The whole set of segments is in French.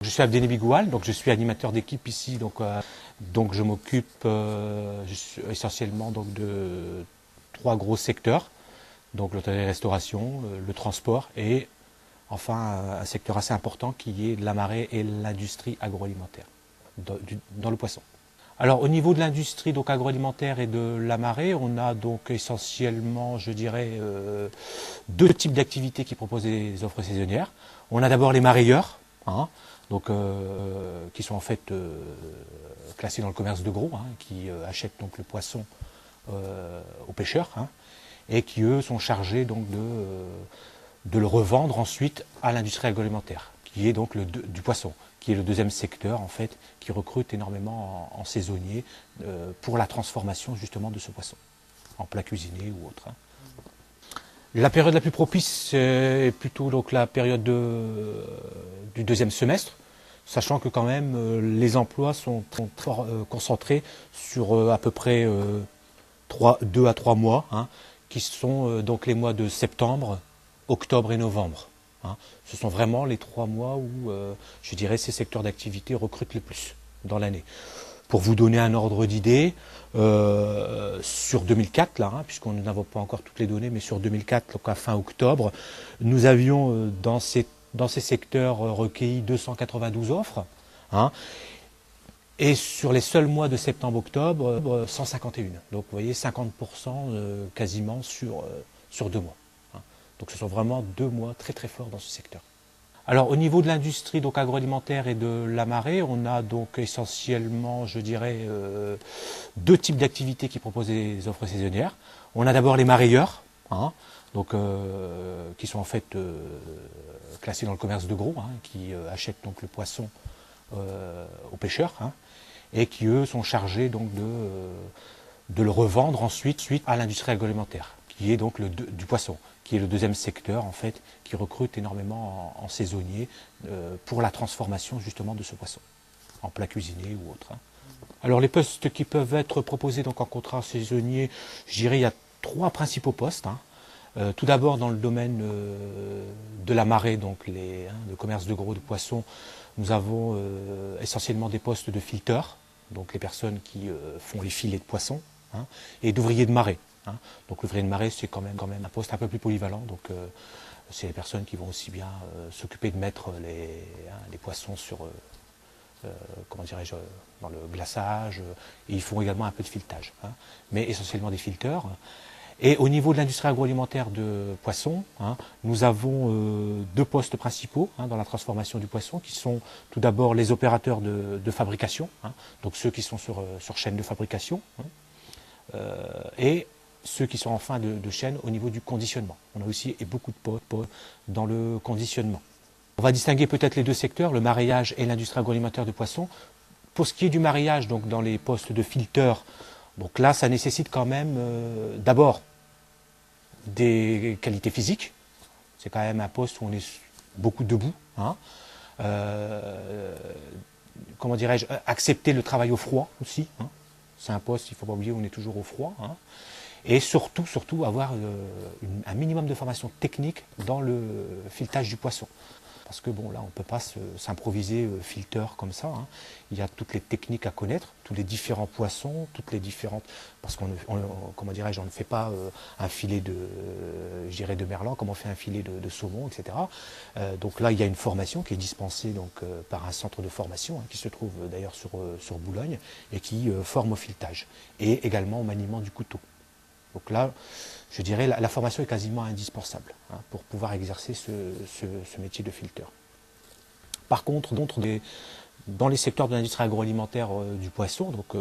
Je suis Abdeni Bigoual, donc je suis animateur d'équipe ici, donc je m'occupe essentiellement donc de trois gros secteurs, donc l'hôtellerie-restauration, le transport et enfin un secteur assez important qui est la marée et l'industrie agroalimentaire dans le poisson. Alors au niveau de l'industrie donc agroalimentaire et de la marée, on a donc essentiellement, je dirais, deux types d'activités qui proposent des offres saisonnières. On a d'abord les marailleurs, qui sont en fait classés dans le commerce de gros, qui achètent donc le poisson aux pêcheurs, et qui eux sont chargés donc de le revendre ensuite à l'industrie agroalimentaire, qui est donc du poisson, qui est le deuxième secteur en fait, qui recrute énormément en saisonniers pour la transformation justement de ce poisson, en plat cuisiné ou autre. La période la plus propice est plutôt donc la période du deuxième semestre, sachant que quand même les emplois sont très concentrés sur à peu près 2 à 3 mois, qui sont donc les mois de septembre, octobre et novembre. Ce sont vraiment les 3 mois où, je dirais, ces secteurs d'activité recrutent le plus dans l'année. Pour vous donner un ordre d'idée, sur 2004, là, puisqu'on n'avons pas encore toutes les données, mais sur 2004, donc à fin octobre, nous avions dans ces secteurs recueilli 292 offres. Et sur les seuls mois de septembre-octobre, 151. Donc vous voyez, 50% quasiment sur 2 mois. Donc ce sont vraiment 2 mois très très forts dans ce secteur. Alors au niveau de l'industrie donc agroalimentaire et de la marée, on a donc essentiellement, je dirais, deux types d'activités qui proposent des offres saisonnières. On a d'abord les marailleurs, qui sont en fait classés dans le commerce de gros, qui achètent donc le poisson aux pêcheurs, et qui eux sont chargés donc de le revendre ensuite à l'industrie agroalimentaire, qui est donc du poisson, qui est le deuxième secteur en fait, qui recrute énormément en saisonniers pour la transformation justement de ce poisson, en plat cuisiné ou autre. Alors les postes qui peuvent être proposés donc en contrat saisonnier, je dirais il y a 3 principaux postes. Tout d'abord dans le domaine de la marée, donc le commerce de gros de poissons, nous avons essentiellement des postes de filteurs, donc les personnes qui font les filets de poissons, et d'ouvriers de marée. Donc l'ouvrier de marée, c'est quand même un poste un peu plus polyvalent. Donc c'est les personnes qui vont aussi bien s'occuper de mettre les poissons sur, comment dirais-je, dans le glaçage. Et ils font également un peu de filetage, mais essentiellement des filteurs. Et au niveau de l'industrie agroalimentaire de poissons, nous avons 2 postes principaux dans la transformation du poisson, qui sont tout d'abord les opérateurs de fabrication, donc ceux qui sont sur chaîne de fabrication, et ceux qui sont en fin de chaîne au niveau du conditionnement. On a aussi beaucoup de postes dans le conditionnement. On va distinguer peut-être les 2 secteurs, le maraillage et l'industrie agroalimentaire de poissons. Pour ce qui est du maraillage, donc dans les postes de filteurs, donc là ça nécessite quand même d'abord des qualités physiques. C'est quand même un poste où on est beaucoup debout. Comment dirais-je, accepter le travail au froid aussi. C'est un poste, il ne faut pas oublier, où on est toujours au froid. Et surtout avoir un minimum de formation technique dans le filetage du poisson. Parce que bon, là, on ne peut pas s'improviser filteur comme ça. Il y a toutes les techniques à connaître, tous les différents poissons, toutes les différentes. Parce comment dirais-je, on ne fait pas un filet de merlan comme on fait un filet de saumon, etc. Donc là, il y a une formation qui est dispensée donc, par un centre de formation qui se trouve d'ailleurs sur Boulogne et qui forme au filetage et également au maniement du couteau. Donc là, je dirais la formation est quasiment indispensable pour pouvoir exercer ce métier de filteur. Par contre, dans les secteurs de l'industrie agroalimentaire du poisson, donc,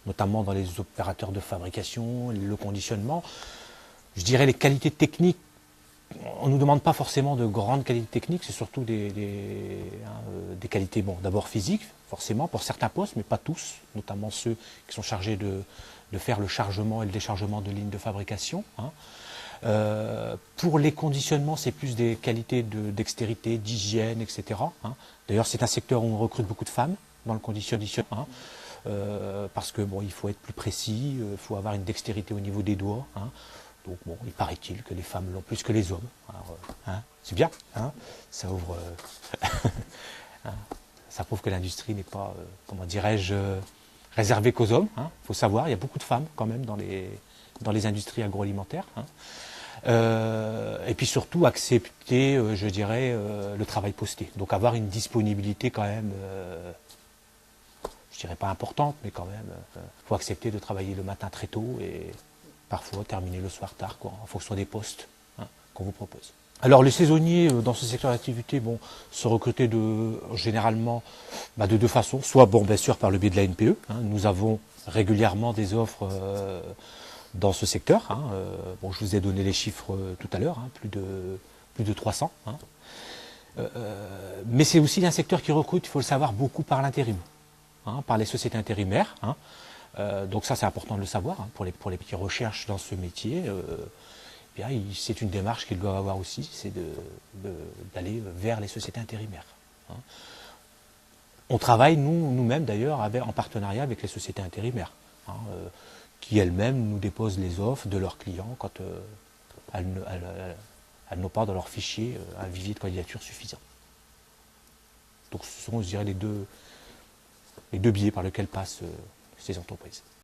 notamment dans les opérateurs de fabrication, le conditionnement, je dirais les qualités techniques, on ne nous demande pas forcément de grandes qualités techniques, c'est surtout des qualités, bon, d'abord physiques, forcément, pour certains postes, mais pas tous, notamment ceux qui sont chargés de faire le chargement et le déchargement de lignes de fabrication. Pour les conditionnements, c'est plus des qualités de dextérité, d'hygiène, etc. D'ailleurs, c'est un secteur où on recrute beaucoup de femmes dans le conditionnement, parce que bon, il faut être plus précis, il faut avoir une dextérité au niveau des doigts. Donc bon, il paraît-il que les femmes l'ont plus que les hommes. C'est bien, ça ouvre Ça prouve que l'industrie n'est pas, comment dirais-je, réservée qu'aux hommes. Il faut savoir, il y a beaucoup de femmes quand même dans les industries agroalimentaires. Et puis surtout accepter, je dirais, le travail posté. Donc avoir une disponibilité quand même, je dirais pas importante, mais quand même, faut accepter de travailler le matin très tôt et parfois terminer le soir tard, quoi, en fonction des postes qu'on vous propose. Alors les saisonniers dans ce secteur d'activité sont recrutés généralement de deux façons. Soit bien sûr par le biais de la NPE. Nous avons régulièrement des offres dans ce secteur. Je vous ai donné les chiffres tout à l'heure, plus de 300. Mais c'est aussi un secteur qui recrute, il faut le savoir, beaucoup par l'intérim, par les sociétés intérimaires. Donc ça c'est important de le savoir pour les qui recherchent dans ce métier. C'est une démarche qu'ils doivent avoir aussi, c'est d'aller vers les sociétés intérimaires. On travaille nous-mêmes d'ailleurs en partenariat avec les sociétés intérimaires, qui elles-mêmes nous déposent les offres de leurs clients quand elles n'ont pas dans leur fichier un vivier de candidature suffisant. Donc ce sont, je dirais, les deux biais par lesquels passent ces entreprises.